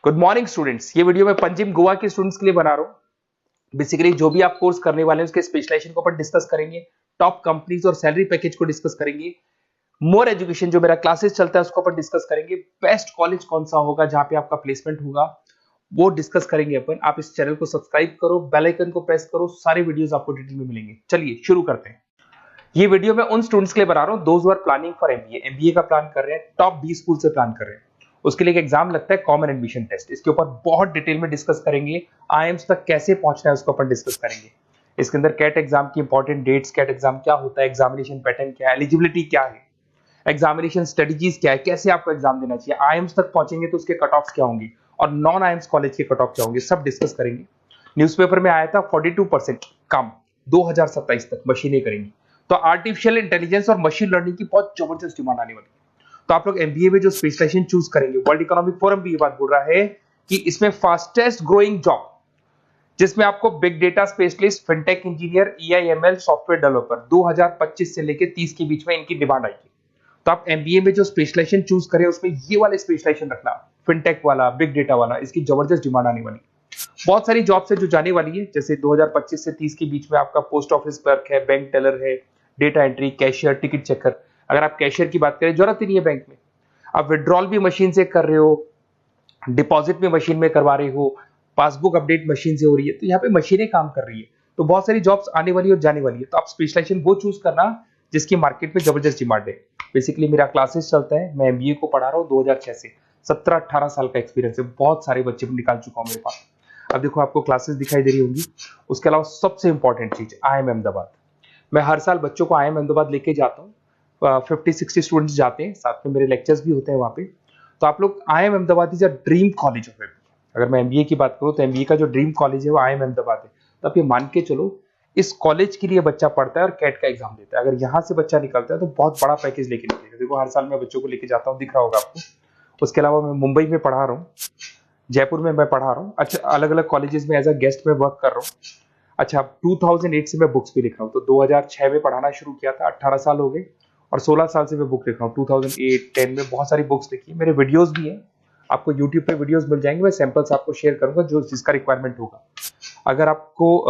Good morning students. ये video मैं पंजिम गोवा के स्टूडेंट्स के लिए बना रहा हूँ। बेसिकली जो भी आप कोर्स करने वाले हैं उसके स्पेशलाइजेशन को अपन डिस्कस करेंगे, टॉप कंपनीज और सैलरी पैकेज को डिस्कस करेंगे, मोर एजुकेशन जो मेरा क्लासेस चलता है उसको अपन डिस्कस करेंगे, बेस्ट कॉलेज कौन सा होगा जहां पे आपका प्लेसमेंट होगा वो डिस्कस करेंगे अपन। आप इस चैनल को सब्सक्राइब करो, बेल आइकन को प्रेस करो, सारे वीडियोस आपको डिटेल में मिलेंगे। चलिए शुरू करते हैं। ये वीडियो मैं उन स्टूडेंट्स के लिए बना रहा हूँ those who are planning for MBA का प्लान कर रहे हैं, टॉप 20 स्कूल से प्लान कर रहे हैं। उसके लिए एक एग्जाम लगता है कॉमन एडमिशन टेस्ट, इसके ऊपर बहुत डिटेल में डिस्कस करेंगे। आईएम्स तक कैसे पहुंचना है उसको अपन डिस्कस करेंगे। इसके अंदर कैट एग्जाम की इंपॉर्टेंट डेट्स, कैट एग्जाम क्या होता है, एग्जामिनेशन पैटर्न क्या है, एलिजिबिलिटी क्या है, एग्जामिनेशन स्ट्रेटजीज क्या है, कैसे आपको एग्जाम देना चाहिए, आईएम्स तक पहुंचेंगे तो उसके कट ऑफ्स क्या होंगे और नॉन आईएम्स कॉलेज के कट ऑफ क्या होंगे, सब डिस्कस करेंगे। न्यूज़पेपर में आया था 42% कम 2027 तक मशीनें करेंगी। तो आर्टिफिशियल इंटेलिजेंस और मशीन लर्निंग की बहुत जबरदस्त डिमांड आने वाली है। तो आप लोग एमबीए में जो स्पेशलाइजेशन चूज करेंगे, वर्ल्ड इकोनॉमिक फोरम भी ये बात बोल रहा है कि इसमें फास्टेस्ट ग्रोइंग जॉब जिसमें आपको big data specialist, fintech engineer, AIML software developer 2025 से लेकर 30 के बीच में इनकी डिमांड आएगी। तो आप एमबीए में जो स्पेशलाइजेशन चूज करें उसमें ये वाले स्पेशलाइजेशन रखना, फिनटेक वाला, बिग डेटा वाला, इसकी जबरदस्त डिमांड आने वाली। बहुत सारी जॉब्स है जो जाने वाली है, जैसे 2025 से 30 के बीच में आपका पोस्ट ऑफिस क्लर्क है, बैंक टेलर है, data entry, cashier, ticket checker. अगर आप कैशियर की बात करें, जरूरत ही नहीं है बैंक में, आप विड्रॉल भी मशीन से कर रहे हो, डिपॉजिट भी मशीन में करवा रहे हो, पासबुक अपडेट मशीन से हो रही है, तो यहाँ पे मशीनें काम कर रही है। तो बहुत सारी जॉब्स आने वाली और जाने वाली है। तो आप स्पेशलाइजेशन वो चूज करना जिसकी मार्केट में जबरदस्त डिमांड है। बेसिकली मेरा क्लासेस चलता है, मैं एमबीए को पढ़ा रहा हूँ 2006 से, 17-18 साल का एक्सपीरियंस है, बहुत सारे बच्चे निकाल चुका हूँ मेरे पास। अब देखो आपको क्लासेस दिखाई दे रही होंगी। उसके अलावा सबसे इंपॉर्टेंट चीज IIM अहमदाबाद। मैं हर साल बच्चों को IIM अहमदाबाद लेके जाता हूँ। 50-60 स्टूडेंट्स जाते हैं, साथ में मेरे लेक्चर्स भी होते हैं वहाँ पे। तो आप लोग IIM Ahmedabad is a dream college of MBA. अगर मैं एमबीए की बात करूँ तो एमबीए का जो ड्रीम कॉलेज है वो IIM अहमदाबाद है। तो आप ये मान के चलो इस कॉलेज के लिए बच्चा पढ़ता है और कैट का एग्जाम देता है। अगर यहाँ से बच्चा निकलता है तो बहुत बड़ा पैकेज लेके निकलेगा। देखो हर साल मैं बच्चों को लेके जाता हूँ, दिख रहा होगा आपको। उसके अलावा मैं मुंबई में पढ़ा रहा हूँ, जयपुर में मैं पढ़ा रहा हूँ, अच्छा अलग अलग कॉलेजेस में एज अ गेस्ट में वर्क कर रहा हूँ। अच्छा 2008 से मैं बुक्स भी लिख रहा हूँ। तो 2006 में पढ़ाना शुरू किया था, 18 साल हो गए, और 16 साल से मैं बुक लिख रहा हूँ। 2008-10 में बहुत सारी बुक्स लिखी है। मेरे वीडियोस भी हैं, आपको यूट्यूब पे वीडियोस मिल जाएंगे, मैं सैंपल्स आपको शेयर करूंगा जो जिसका रिक्वायरमेंट होगा। अगर आपको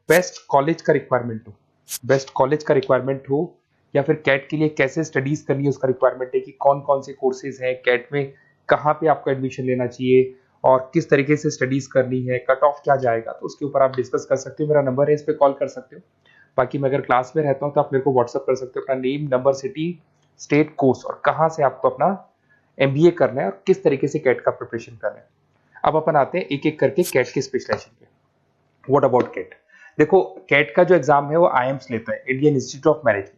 बेस्ट कॉलेज का रिक्वायरमेंट हो या फिर कैट के लिए कैसे स्टडीज करनी है उसका रिक्वायरमेंट है कि कौन कौन से कोर्सेज हैं कैट में, कहाँ पे आपको एडमिशन लेना चाहिए और किस तरीके से स्टडीज करनी है, कट ऑफ क्या जाएगा, तो उसके ऊपर आप डिस्कस कर सकते हो। मेरा नंबर है, इस पे कॉल कर सकते हो। बाकी मैं अगर क्लास में रहता हूँ तो आप मेरे को व्हाट्सअप कर सकते हो, अपना name, number, city, state, course और कहाँ से आपको अपना एमबीए करना है और किस तरीके से कैट का प्रिपरेशन करना है। अब अपन आते हैं एक एक करके कैट के स्पेशलाइजेशन पे। What about CAT? देखो कैट का जो एग्जाम है वो आईएम्स लेता है, इंडियन इंस्टीट्यूट ऑफ मैनेजमेंट।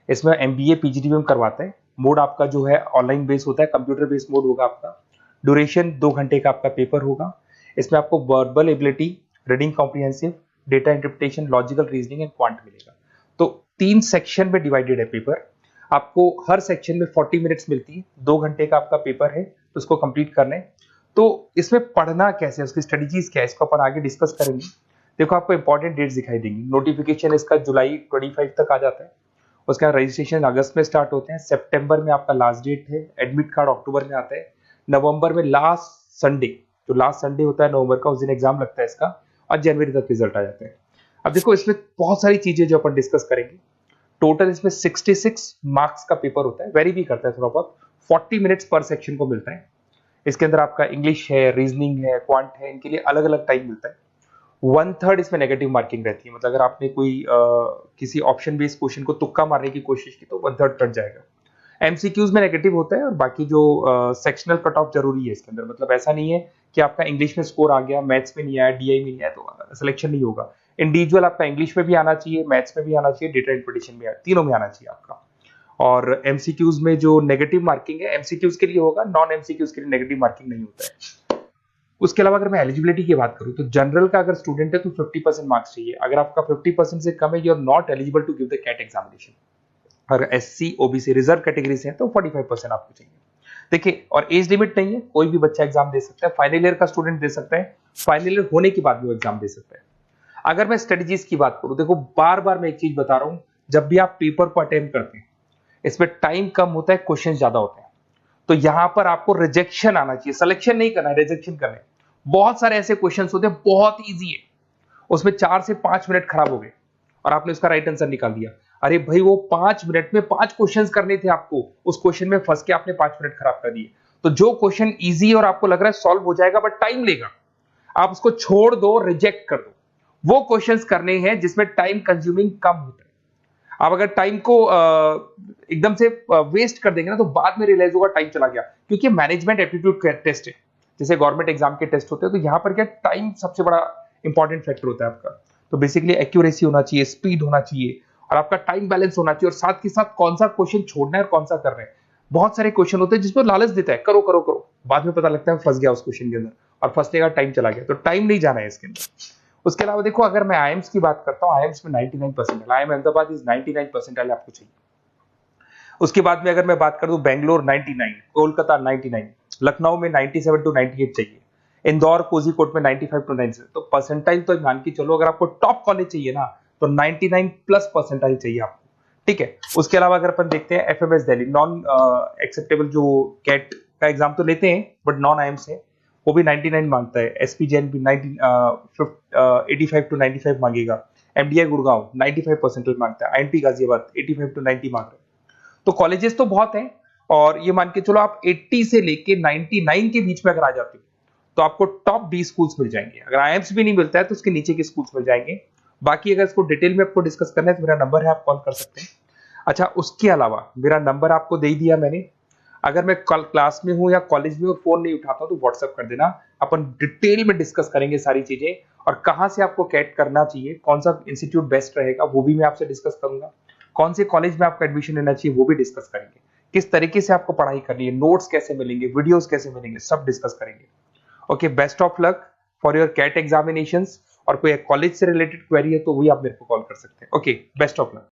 इसमें एमबीए पीजीडीएम करवाता है। मोड आपका जो है ऑनलाइन बेस होता है, कंप्यूटर बेस्ड मोड होगा आपका। ड्यूरेशन 2 घंटे का आपका पेपर होगा। इसमें आपको verbal ability, reading comprehensive, data interpretation, logical reasoning and quant मिलेगा। तो 3 सेक्शन में डिवाइडेड है पेपर। आपको हर सेक्शन में 40 मिनट्स मिलती है, 2 घंटे का आपका पेपर है, तो उसको कंप्लीट करना है। तो इसमें पढ़ना कैसे, उसकी स्ट्रेटजीज क्या है, इसको अपन आगे डिस्कस करेंगे। देखो आपको इंपॉर्टेंट डेट्स दिखाई देंगी। नोटिफिकेशन इसका जुलाई 25 तक आ जाता है। उसका रजिस्ट्रेशन अगस्त में स्टार्ट होते हैं, सितंबर में आपका लास्ट डेट है, एडमिट कार्ड अक्टूबर में आता है, नवंबर में लास्ट संडे, जो लास्ट संडे होता है नवंबर का, उस दिन एग्जाम लगता है इसका, और जनवरी तक रिजल्ट आ जाता है। अब देखो इसमें बहुत सारी चीजें जो अपन डिस्कस करेंगे। टोटल इसमें 66 मार्क्स का पेपर होता है, वेरी भी करता है थोड़ा बहुत, 40 मिनट्स पर सेक्शन को मिलता है। इसके अंदर आपका इंग्लिश है, रीजनिंग है, क्वांट है, इनके लिए अलग अलग टाइम मिलता है। 1/3 इसमें नेगेटिव मार्किंग रहती है, मतलब अगर आपने कोई किसी ऑप्शन बेस्ड क्वेश्चन को तुक्का मारने की कोशिश की तो 1/3 कट जाएगा। एमसीक्यूज में नेगेटिव होता है, और बाकी जो सेक्शनल कट ऑफ जरूरी है इसके अंदर। मतलब ऐसा नहीं है कि आपका इंग्लिश में स्कोर आ गया, मैथ्स में नहीं आया, डीआई में नहीं आया तो सिलेक्शन नहीं होगा। इंडिविजुअल आपका इंग्लिश में भी आना चाहिए, मैथ्स में भी आना चाहिए, डेटा इंटरप्रिटेशन में, तीनों में आना चाहिए आपका। और एमसीक्यूज में जो नेगेटिव मार्किंग है एमसीक्यूज के लिए होगा, नॉन एमसीक्यूज के लिए नेगेटिव मार्किंग नहीं होता है। उसके अलावा अगर मैं एलिजिबिलिटी की बात करूं तो जनरल का अगर स्टूडेंट है तो 50% मार्क्स चाहिए। अगर आपका 50% से कम है, you are not eligible to give the CAT examination. अगर एससी, ओबीसी, रिजर्व कैटेगरी से है तो 45% आपको चाहिए। देखिए, और एज लिमिट नहीं है, कोई भी बच्चा एग्जाम दे सकता है, फाइनल ईयर का स्टूडेंट दे सकता है, फाइनल ईयर होने के बाद भी वो एग्जाम दे सकता है। अगर मैं स्ट्रेटजीज की बात करूं, देखो बार बार मैं एक चीज बता रहा हूं, जब भी आप पेपर को अटेम्प्ट करते हैं इसमें टाइम कम होता है, क्वेश्चन ज्यादा होते हैं। तो यहां पर आपको रिजेक्शन आना चाहिए, सिलेक्शन नहीं करना है, रिजेक्शन करना है। बहुत सारे ऐसे क्वेश्चंस होते हैं बहुत इजी है, उसमें 4 से 5 मिनट खराब हो गए और आपने उसका राइट आंसर निकाल दिया। अरे भाई वो 5 मिनट में 5 क्वेश्चंस करने थे आपको, उस क्वेश्चन में फंस के आपने 5 मिनट खराब कर दिए। तो जो क्वेश्चन इजी और आपको लग रहा है सॉल्व हो जाएगा बट टाइम लेगा, आप उसको छोड़ दो, रिजेक्ट कर दो। वो क्वेश्चंस करने हैं जिसमें टाइम कंज्यूमिंग कम होता है। आप अगर टाइम को एकदम से वेस्ट कर देंगे ना, तो बाद में रियलाइज होगा टाइम चला गया, क्योंकि मैनेजमेंट एप्टीट्यूड टेस्ट है, जैसे गवर्नमेंट एग्जाम के टेस्ट होते हैं। तो यहां पर क्या, टाइम सबसे बड़ा इंपॉर्टेंट फैक्टर होता है आपका। तो बेसिकली एक्यूरेसी होना चाहिए, स्पीड होना चाहिए और आपका टाइम बैलेंस होना चाहिए, और साथ के साथ कौन सा क्वेश्चन छोड़ना है और कौन सा करना है। बहुत सारे क्वेश्चन होते हैं जिसमें लालच देता है, करो करो करो, बाद में पता लगता है फंस गया उस क्वेश्चन के अंदर, और फंसने का टाइम चला गया। तो टाइम नहीं जाना है इसके अंदर। उसके अलावा देखो, अगर मैं आईएम्स की बात करता हूँ, आईएम्स में 99% आईएम अहमदाबाद इज 99% आपको चाहिए। उसके बाद में अगर मैं बात कर दूं, बेंगलोर 99, कोलकाता 99, लखनऊ में 97 to 98 चाहिए, इंदौर कोझीकोड में 95 to 97। तो परसेंटाइल तो मान के चलो, अगर आपको टॉप कॉलेज चाहिए ना, तो 99 प्लस परसेंटाइल चाहिए आपको, ठीक है। उसके अलावा अगर अपन देखते हैं एफएमएस दिल्ली, नॉन एक्सेप्टेबल जो कैट का एग्जाम तो लेते हैं बट नॉन आईएम्स है, वो भी 99 मांगता है। एसपी जैन भी 85 to 95 मांगेगा। एमडीआई गुड़गांव 95% मांगता है। आईएनपी गाजियाबाद 85 to 90 मांग रहे हैं। तो कॉलेजेस तो बहुत हैं, और ये मान के चलो आप 80 से लेके 99 के बीच में अगर आ जाते हो तो आपको टॉप 20 स्कूल्स मिल जाएंगे। अगर आईएम्स भी नहीं मिलता है तो उसके नीचे के स्कूल्स मिल जाएंगे। बाकी अगर इसको डिटेल में आपको डिस्कस करना है तो मेरा नंबर है, आप कॉल कर सकते हैं। अच्छा, उसके अलावा मेरा नंबर आपको दे दिया मैंने, अगर मैं कल क्लास में हूं या कॉलेज में हूं, फोन नहीं उठाता तो व्हाट्सएप कर देना, अपन डिटेल में डिस्कस करेंगे सारी चीजें, और कहां से आपको कैट करना चाहिए, कौन सा इंस्टीट्यूट बेस्ट रहेगा वो भी मैं आपसे डिस्कस करूंगा, कौन से कॉलेज में आपका एडमिशन लेना चाहिए वो भी डिस्कस करेंगे, किस तरीके से आपको पढ़ाई करनी है, नोट्स कैसे मिलेंगे, वीडियोस कैसे मिलेंगे, सब डिस्कस करेंगे। Okay, best of luck for your CAT examinations. और कोई कॉलेज से रिलेटेड क्वेरी है तो वही आप मेरे को कॉल कर सकते हैं। Okay, best of luck.